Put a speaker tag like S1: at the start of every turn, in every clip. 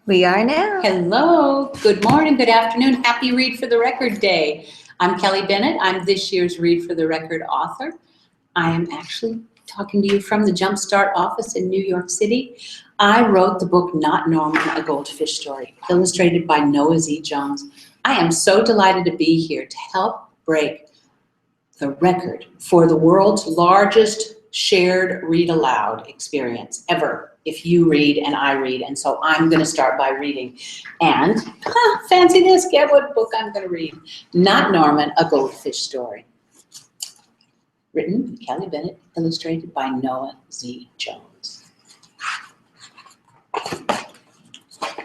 S1: We are now.
S2: Hello, good morning, good afternoon, happy Read for the Record Day. I'm Kelly Bennett, I'm this year's Read for the Record author. I am actually talking to you from the Jumpstart office in New York City. I wrote the book Not Norman, a Goldfish Story, illustrated by Noah Z. Jones. I am so delighted to be here to help break the record for the world's largest shared read aloud experience ever. If you read and I read, and so I'm going to start by reading. And fancy this, guess what book I'm going to read? Not Norman, a Goldfish Story. Written by Kelly Bennett, illustrated by Noah Z. Jones.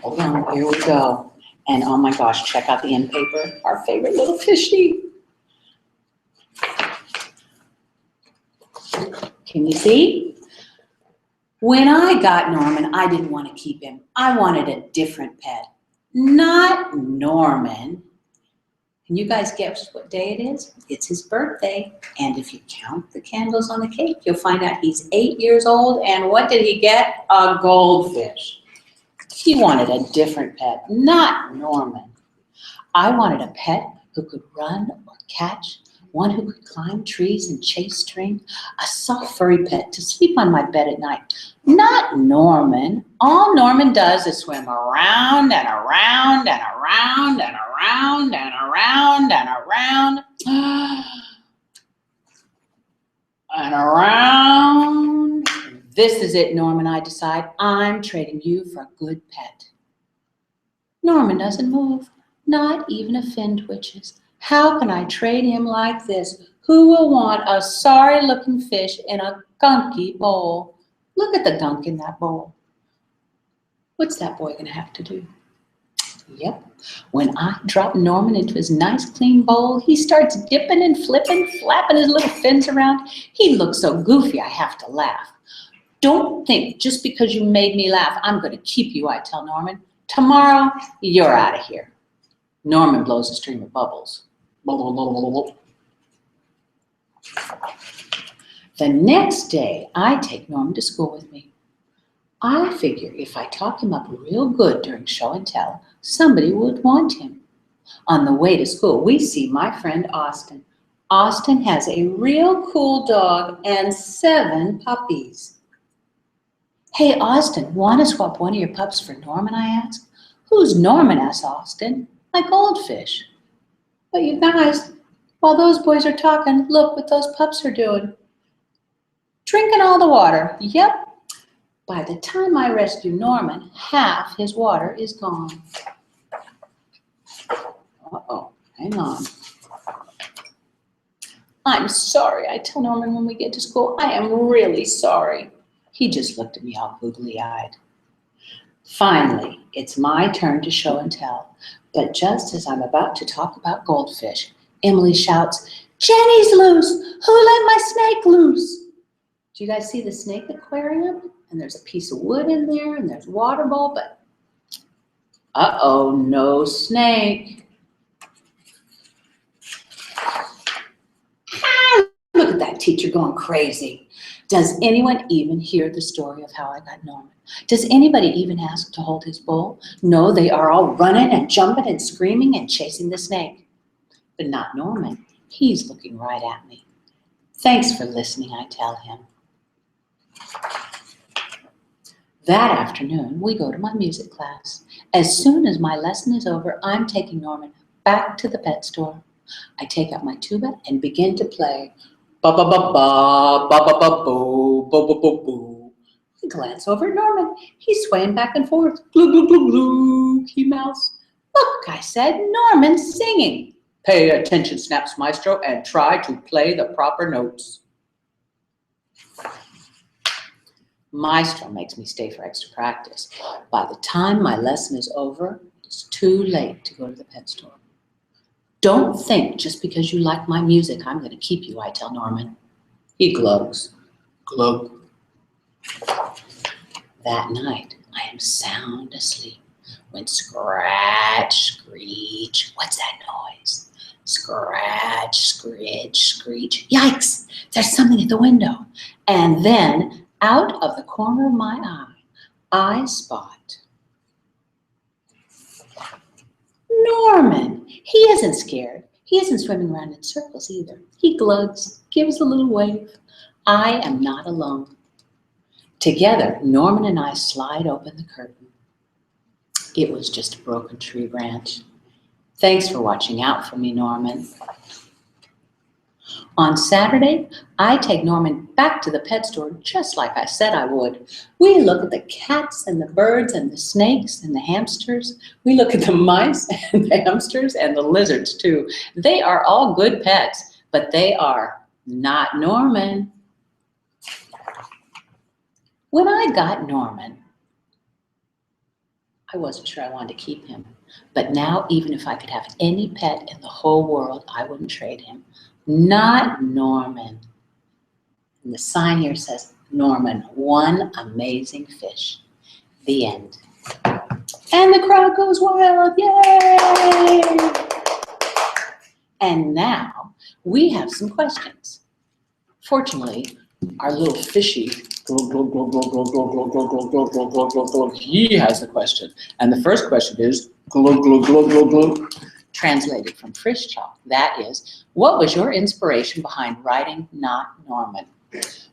S2: Hold on, here we go. And oh my gosh, check out the end paper, our favorite little fishy. Can you see? When I got Norman, I didn't want to keep him. I wanted a different pet. Not Norman. Can you guys guess what day it is? It's his birthday. And if you count the candles on the cake, you'll find out he's 8 years old. And what did he get? A goldfish. He wanted a different pet, not Norman. I wanted a pet who could run or catch, one who could climb trees and chase string, a soft furry pet to sleep on my bed at night. Not Norman. All Norman does is swim around and around and around and around and around and around and around. This is it, Norman, I decide. I'm trading you for a good pet. Norman doesn't move, not even a fin twitches. How can I trade him like this? Who will want a sorry-looking fish in a gunky bowl? Look at the gunk in that bowl. What's that boy going to have to do? Yep. When I drop Norman into his nice clean bowl, he starts dipping and flipping, flapping his little fins around. He looks so goofy I have to laugh. Don't think just because you made me laugh, I'm going to keep you, I tell Norman. Tomorrow, you're out of here. Norman blows a stream of bubbles. The next day, I take Norman to school with me. I figure if I talk him up real good during show and tell, somebody would want him. On the way to school, we see my friend Austin. Austin has a real cool dog and 7 puppies. Hey, Austin, want to swap one of your pups for Norman, I ask. Who's Norman, asks Austin. My goldfish. But you guys, while those boys are talking, look what those pups are doing. Drinking all the water. Yep. By the time I rescue Norman, half his water is gone. Uh-oh, hang on. I'm sorry, I tell Norman when we get to school. I am really sorry. He just looked at me all googly-eyed. Finally, it's my turn to show and tell. But just as I'm about to talk about goldfish, Emily shouts, Jenny's loose! Who let my snake loose? Do you guys see the snake aquarium? And there's a piece of wood in there, and there's a water bowl, but uh-oh, no snake. Look at that teacher going crazy. Does anyone even hear the story of how I got Norman? Does anybody even ask to hold his bowl? No, they are all running and jumping and screaming and chasing the snake. But not Norman. He's looking right at me. Thanks for listening, I tell him. That afternoon, we go to my music class. As soon as my lesson is over, I'm taking Norman back to the pet store. I take out my tuba and begin to play. Ba ba ba ba, ba ba ba boo, boo boo boo boo. I glance over at Norman. He's swaying back and forth. Glue, glue, glue, glue, he mouths. Look, I said, Norman's singing. Pay attention, snaps Maestro, and try to play the proper notes. Maestro makes me stay for extra practice. By the time my lesson is over, it's too late to go to the pet store. Don't think just because you like my music, I'm going to keep you, I tell Norman. He glows. Glug. That night, I am sound asleep when scratch, screech. What's that noise? Scratch, screech, screech. Yikes, there's something at the window. And then, out of the corner of my eye, I spot Norman, he isn't scared. He isn't swimming around in circles either. He glugs, gives a little wave. I am not alone. Together, Norman and I slide open the curtain. It was just a broken tree branch. Thanks for watching out for me, Norman. On Saturday, I take Norman back to the pet store just like I said I would. We look at the cats and the birds and the snakes and the hamsters. We look at the mice and the hamsters and the lizards too. They are all good pets, but they are not Norman. When I got Norman, I wasn't sure I wanted to keep him. But now, even if I could have any pet in the whole world, I wouldn't trade him. Not Norman. And the sign here says, Norman, one amazing fish. The end. And the crowd goes wild. Yay! And now we have some questions. Fortunately, our little fishy, he has the question. And the first question is, translated from Frisch Chalk. That is, what was your inspiration behind writing Not Norman?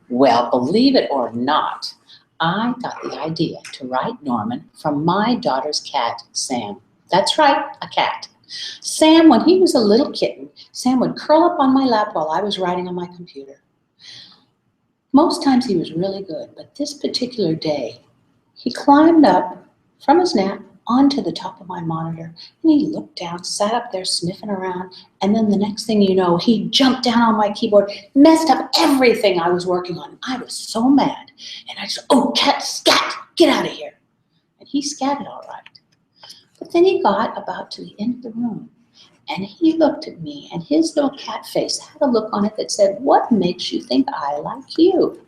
S2: Well, believe it or not, I got the idea to write Norman from my daughter's cat, Sam. That's right, a cat. Sam, when he was a little kitten, Sam would curl up on my lap while I was writing on my computer. Most times he was really good, but this particular day, he climbed up from his nap onto the top of my monitor, and he looked down, sat up there sniffing around, and then the next thing you know, he jumped down on my keyboard, messed up everything I was working on. I was so mad, and I said, oh, cat, scat, get out of here. And he scatted all right. But then he got about to the end of the room, and he looked at me, and his little cat face had a look on it that said, what makes you think I like you?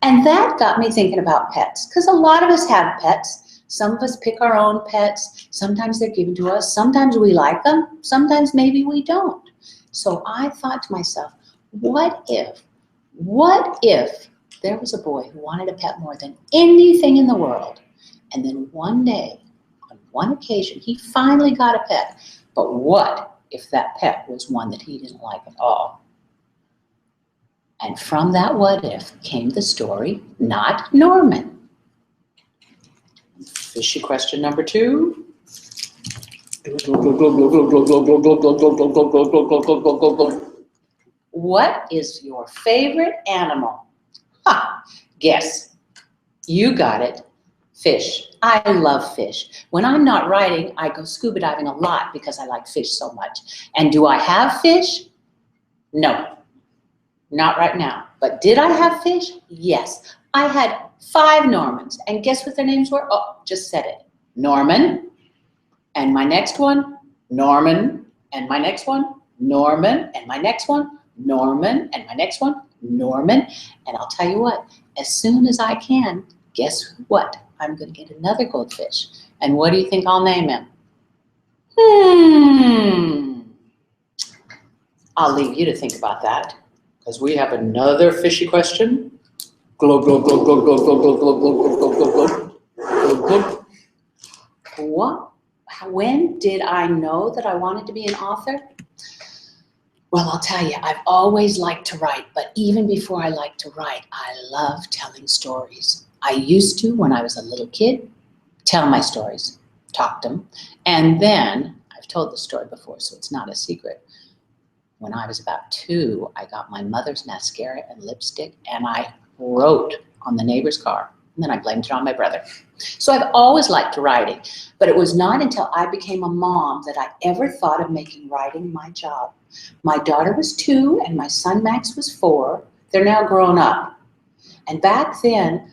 S2: And that got me thinking about pets, because a lot of us have pets. Some of us pick our own pets. Sometimes they're given to us. Sometimes we like them. Sometimes maybe we don't. So I thought to myself, what if there was a boy who wanted a pet more than anything in the world, and then one day, on one occasion, he finally got a pet. But what if that pet was one that he didn't like at all? And from that what if came the story, Not Norman. Fishy question number 2. What is your favorite animal? Ha! Guess. You got it. Fish. I love fish. When I'm not writing, I go scuba diving a lot because I like fish so much. And do I have fish? No. Not right now. But did I have fish? Yes. I had 5 Normans. And guess what their names were? Oh, just said it. Norman. And my next one, Norman. And my next one, Norman. And my next one, Norman. And my next one, Norman. And I'll tell you what, as soon as I can, guess what? I'm going to get another goldfish. And what do you think I'll name him? I'll leave you to think about that, because we have another fishy question. Glug, glug, glug, glug, glug, glug, glug, glug, glug, glug, glug, glug, glug. What? When did I know that I wanted to be an author? Well, I'll tell you, I've always liked to write, but even before I liked to write, I love telling stories. I used to, when I was a little kid, tell my stories, talk them, and then, I've told this story before, so it's not a secret. When I was about 2, I got my mother's mascara and lipstick, and I wrote on the neighbor's car, and then I blamed it on my brother. So I've always liked writing, but it was not until I became a mom that I ever thought of making writing my job. My daughter was 2, and my son Max was 4. They're now grown up. And back then,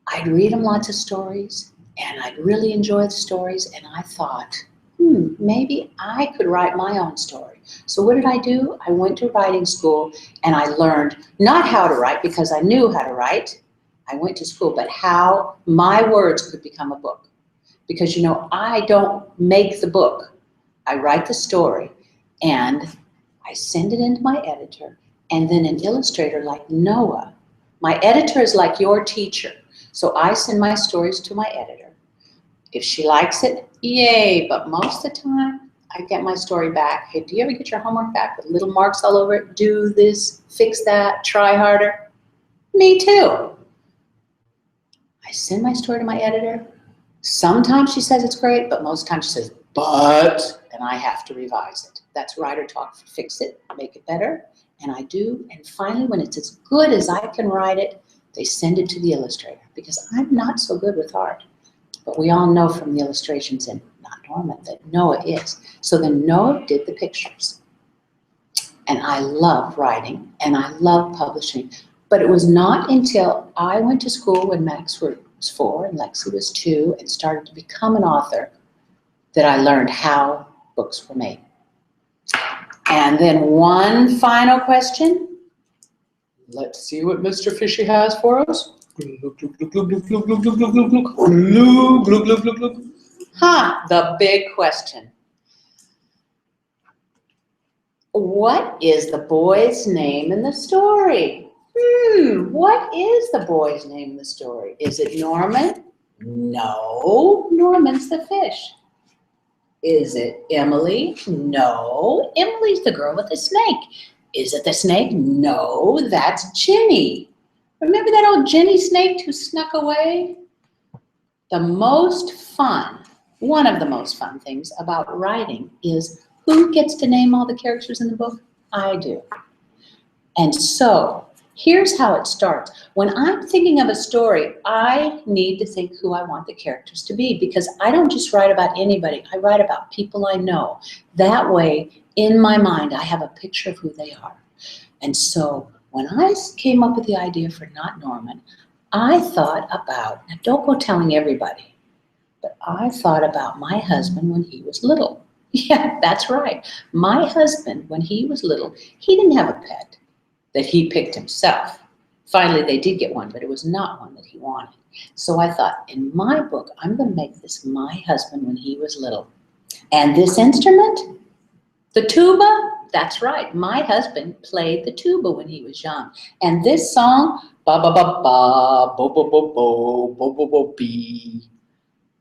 S2: I'd read them lots of stories, and I'd really enjoy the stories, and I thought, maybe I could write my own story. So what did I do? I went to writing school, and I learned not how to write because I knew how to write. I went to school, but how my words could become a book. Because, you know, I don't make the book. I write the story, and I send it into my editor, and then an illustrator like Noah. My editor is like your teacher. So I send my stories to my editor. If she likes it, yay, but most of the time, I get my story back. Hey, do you ever get your homework back with little marks all over it? Do this, fix that, try harder. Me too. I send my story to my editor. Sometimes she says it's great, but most times she says, but, and I have to revise it. That's writer talk. Fix it, make it better, and I do. And finally, when it's as good as I can write it, they send it to the illustrator because I'm not so good with art. But we all know from the illustrations in Not Norman that Noah is. So then Noah did the pictures. And I love writing and I love publishing. But it was not until I went to school when Max was 4 and Lexi was 2 and started to become an author that I learned how books were made. And then one final question. Let's see what Mr. Fishy has for us. The big question. What is the boy's name in the story? What is the boy's name in the story? Is it Norman? No, Norman's the fish. Is it Emily? No, Emily's the girl with the snake. Is it the snake? No, that's Jenny. Remember that old Jenny snake who snuck away? The most fun, one of the most fun things about writing is who gets to name all the characters in the book? I do. And so here's how it starts. When I'm thinking of a story, I need to think who I want the characters to be because I don't just write about anybody. I write about people I know. That way, in my mind, I have a picture of who they are. And so when I came up with the idea for Not Norman, I thought about, now don't go telling everybody, but I thought about my husband when he was little. Yeah, that's right. My husband, when he was little, he didn't have a pet that he picked himself. Finally, they did get one, but it was not one that he wanted. So I thought, in my book, I'm going to make this my husband when he was little. And this instrument, the tuba, that's right. My husband played the tuba when he was young. And this song, ba ba ba ba, bo bo bo bo, bo bo bo bee.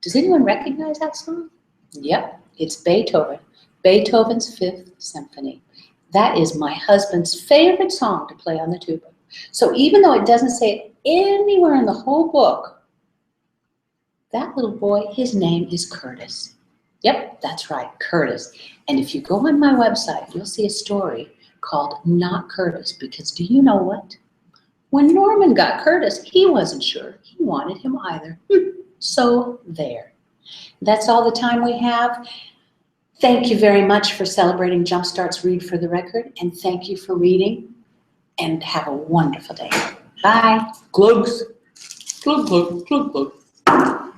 S2: Does anyone recognize that song? Yep, it's Beethoven. Beethoven's Fifth Symphony. That is my husband's favorite song to play on the tuba. So even though it doesn't say it anywhere in the whole book, that little boy, his name is Curtis. Yep, that's right, Curtis. And if you go on my website, you'll see a story called Not Curtis, because do you know what? When Norman got Curtis, he wasn't sure he wanted him either. So there. That's all the time we have. Thank you very much for celebrating Jumpstart's Read for the Record, and thank you for reading, and have a wonderful day. Bye. Glugs. Glug, glug, glug, glug.